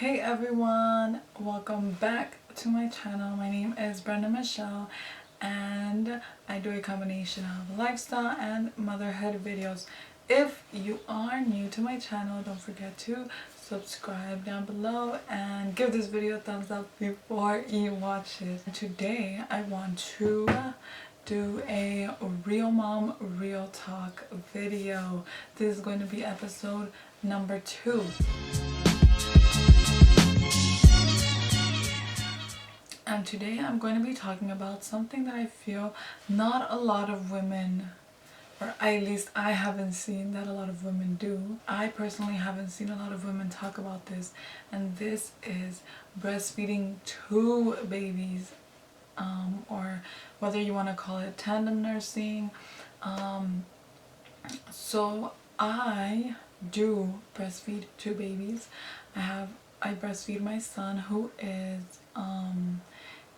Hey everyone, welcome back to my channel. My name is Brenda Michelle and I do a combination of lifestyle and motherhood videos. If you are new to my channel, don't forget to subscribe down below and give this video a thumbs up before you watch it. Today I want to do a real mom real talk video. This is going to be episode number 2. And today I'm going to be talking about something that I feel not a lot of women, or at least I haven't seen that a lot of women do. I personally haven't seen a lot of women talk about this, and this is breastfeeding 2 babies, or whether you want to call it tandem nursing. So I do breastfeed 2 babies. I breastfeed my son, who is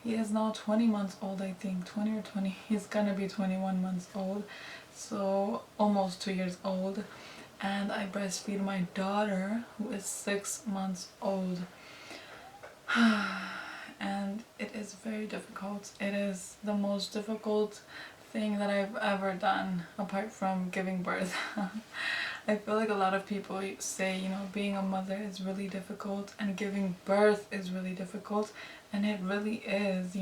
he is now 20 months old, I think, 20 or 20. He's gonna be 21 months old, so almost 2 years old. And I breastfeed my daughter, who is 6 months old. And it is very difficult. It is the most difficult thing that I've ever done, apart from giving birth. I feel like a lot of people say, being a mother is really difficult and giving birth is really difficult, and it really is,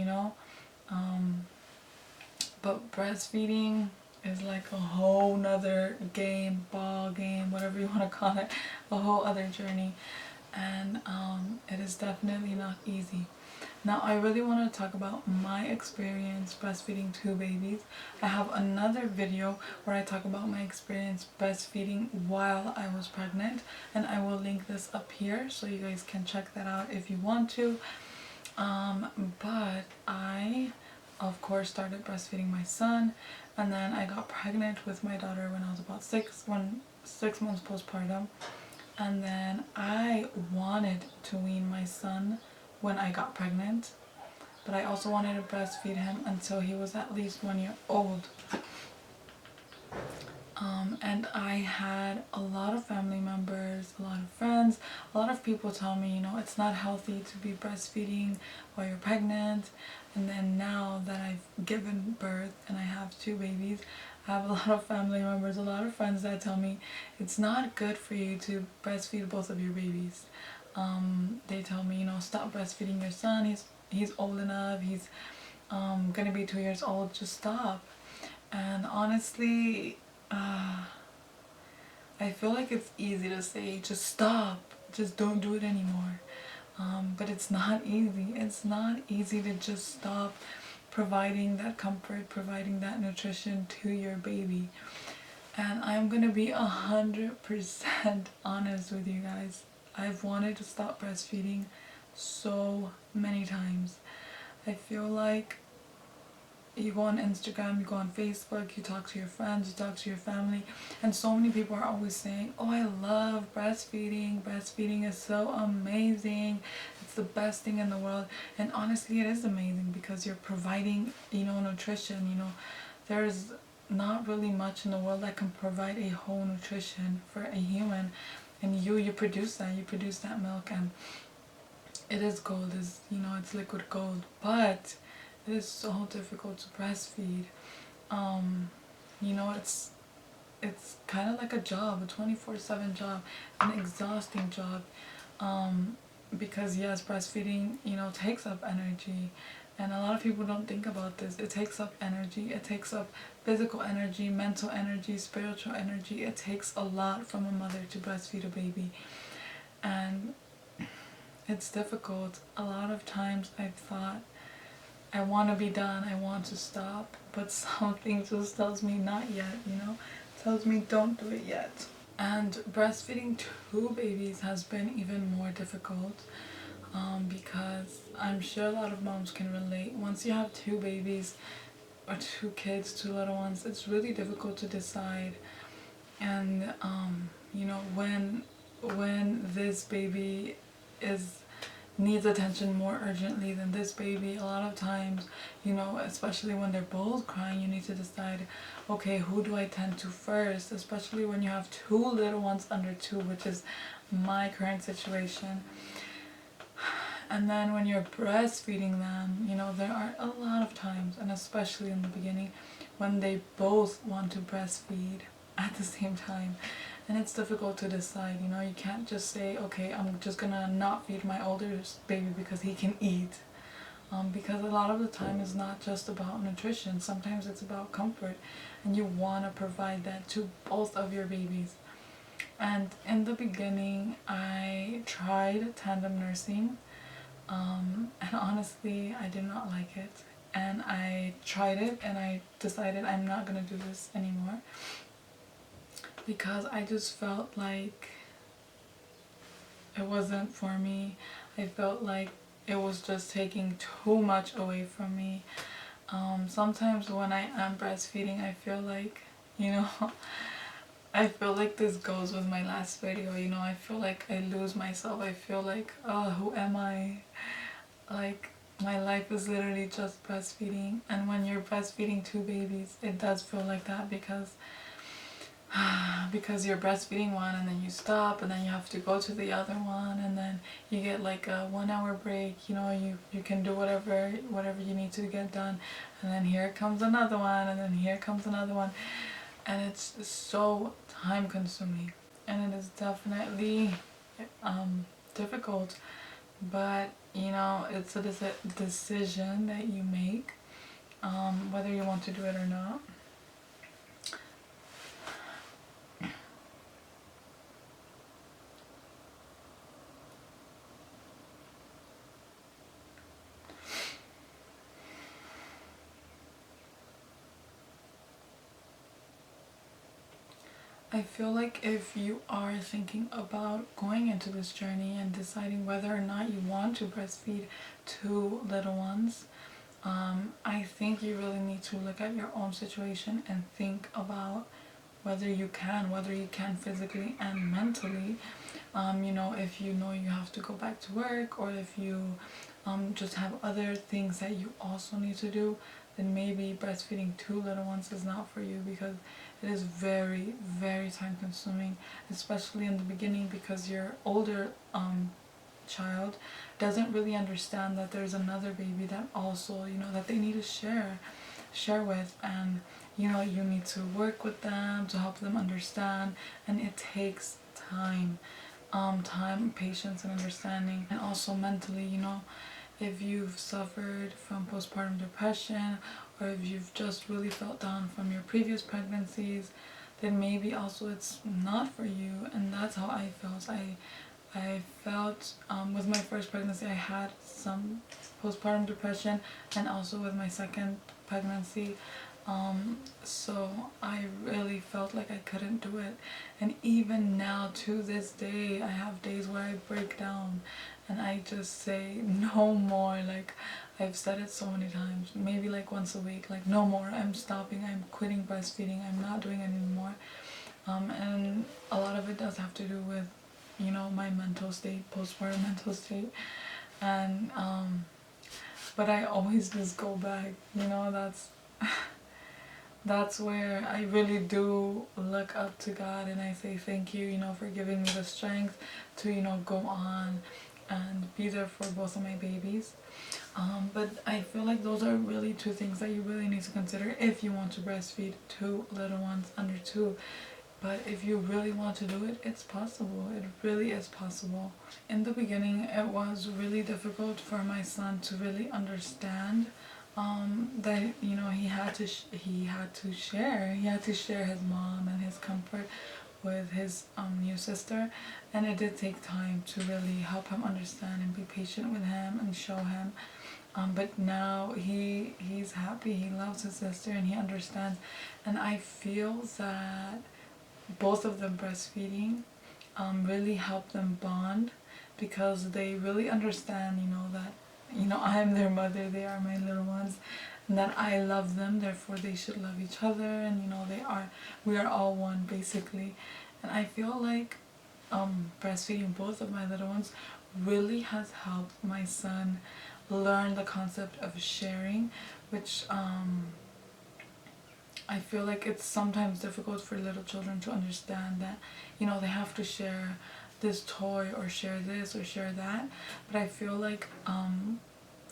but breastfeeding is like a whole nother ball game, whatever you want to call it, a whole other journey, and it is definitely not easy. Now, I really want to talk about my experience breastfeeding 2 babies. I have another video where I talk about my experience breastfeeding while I was pregnant, and I will link this up here so you guys can check that out if you want to. But I, of course, started breastfeeding my son, and then I got pregnant with my daughter when I was about 6 months postpartum. And then I wanted to wean my son when I got pregnant, but I also wanted to breastfeed him until he was at least 1 year old. And I had a lot of family members, a lot of friends, a lot of people tell me, it's not healthy to be breastfeeding while you're pregnant. And then now that I've given birth and I have 2 babies, I have a lot of family members, a lot of friends that tell me it's not good for you to breastfeed both of your babies. They tell me, stop breastfeeding your son, he's old enough, he's gonna be 2 years old, just stop. And honestly, I feel like it's easy to say, just stop, just don't do it anymore. But it's not easy. It's not easy to just stop providing that comfort, providing that nutrition to your baby. And I'm gonna be 100% honest with you guys. I've wanted to stop breastfeeding so many times. I feel like you go on Instagram, you go on Facebook, you talk to your friends, you talk to your family, and so many people are always saying, oh, I love breastfeeding. Breastfeeding is so amazing. It's the best thing in the world. And honestly, it is amazing because you're providing, nutrition. There's not really much in the world that can provide a whole nutrition for a human. And you produce that milk, and it is gold, it's liquid gold. But it is so difficult to breastfeed. It's kind of like a job, a 24/7 job, an exhausting job. Because yes, breastfeeding, takes up energy. And a lot of people don't think about this. It takes up energy. It takes up physical energy, mental energy, spiritual energy. It takes a lot from a mother to breastfeed a baby. And it's difficult. A lot of times I've thought, I want to be done, I want to stop, but something just tells me not yet, tells me don't do it yet. And breastfeeding 2 babies has been even more difficult, because I'm sure a lot of moms can relate. Once you have 2 babies, or 2 kids, 2 little ones, it's really difficult to decide. And when this baby needs attention more urgently than this baby, a lot of times, especially when they're both crying, you need to decide, okay, who do I tend to first, especially when you have 2 little ones under 2, which is my current situation. And then when you're breastfeeding them, you know, there are a lot of times, and especially in the beginning, when they both want to breastfeed at the same time. And it's difficult to decide, you know, you can't just say, okay, I'm just gonna not feed my older baby because he can eat. Because a lot of the time it's not just about nutrition, sometimes it's about comfort, and you want to provide that to both of your babies. And in the beginning, I tried tandem nursing, and honestly, I did not like it. And I tried it, and I decided I'm not gonna do this anymore because I just felt like it wasn't for me. I felt like it was just taking too much away from me. Sometimes when I am breastfeeding, I feel like, you know, I feel like this goes with my last video, you know, I feel like I lose myself. I feel like, oh, who am I? Like, my life is literally just breastfeeding. And when you're breastfeeding two babies, it does feel like that because you're breastfeeding one and then you stop and then you have to go to the other one and then you get like a 1 hour break, you know, you can do whatever you need to get done, and then here comes another one, and then here comes another one, and it's so time consuming, and it is definitely difficult, but you know, it's a decision that you make, whether you want to do it or not. I feel like if you are thinking about going into this journey and deciding whether or not you want to breastfeed two little ones, I think you really need to look at your own situation and think about whether you can physically and mentally. You know, if you know you have to go back to work, or if you just have other things that you also need to do, then maybe breastfeeding two little ones is not for you, because it is very, very time consuming, especially in the beginning, because your older child doesn't really understand that there's another baby that also, you know, that they need to share with, and you know, you need to work with them to help them understand, and it takes time, patience and understanding, and also mentally, you know, if you've suffered from postpartum depression, or if you've just really felt down from your previous pregnancies, then maybe also it's not for you. And that's how I felt. I felt with my first pregnancy I had some postpartum depression, and also with my second pregnancy. So I really felt like I couldn't do it, and even now to this day I have days where I break down and I just say no more. Like, I've said it so many times, maybe like once a week, like no more, I'm stopping, I'm quitting breastfeeding, I'm not doing it anymore. And a lot of it does have to do with, you know, my mental state, postpartum mental state, and but I always just go back, you know. That's where I really do look up to God, and I say thank you, you know, for giving me the strength to, you know, go on and be there for both of my babies. But I feel like those are really two things that you really need to consider if you want to breastfeed two little ones under 2. But if you really want to do it, it's possible. It really is possible. In the beginning, it was really difficult for my son to really understand that, you know, he had to share his mom and his comfort with his new sister, and it did take time to really help him understand and be patient with him and show him. But now he's happy, he loves his sister, and he understands. And I feel that both of them breastfeeding really help them bond, because they really understand, you know, that, you know, I'm their mother, they are my little ones, and that I love them, therefore they should love each other, and you know, we are all one basically. And I feel like breastfeeding both of my little ones really has helped my son learn the concept of sharing, which I feel like it's sometimes difficult for little children to understand that, you know, they have to share this toy or share this or share that. But I feel like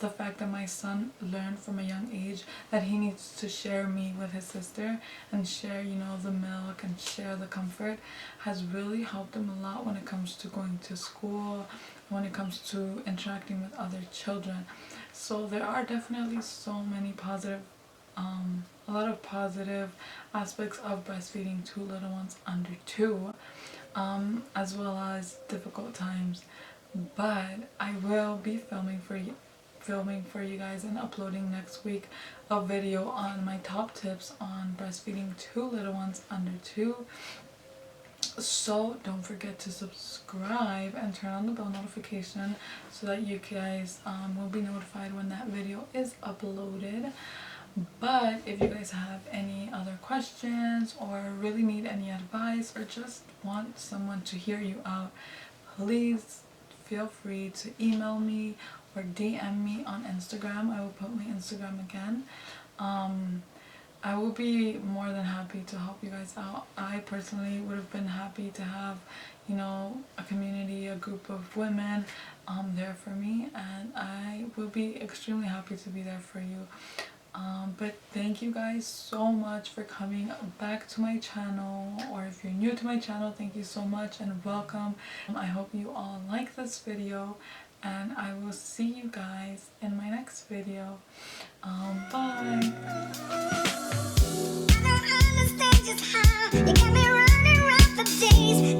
the fact that my son learned from a young age that he needs to share me with his sister and share, you know, the milk and share the comfort has really helped him a lot when it comes to going to school, when it comes to interacting with other children. So there are definitely so many positive, a lot of positive aspects of breastfeeding two little ones under 2, as well as difficult times. But I will be filming for you guys and uploading next week a video on my top tips on breastfeeding two little ones under 2. So don't forget to subscribe and turn on the bell notification so that you guys will be notified when that video is uploaded. But if you guys have any other questions or really need any advice or just want someone to hear you out, please feel free to email me or DM me on Instagram. I will put my Instagram again. I will be more than happy to help you guys out. I personally would have been happy to have, you know, a community, a group of women there for me, and I will be extremely happy to be there for you. But thank you guys so much for coming back to my channel, or if you're new to my channel, thank you so much and welcome. I hope you all like this video, and I will see you guys in my next video. Bye. I don't understand just how you got me running around for days.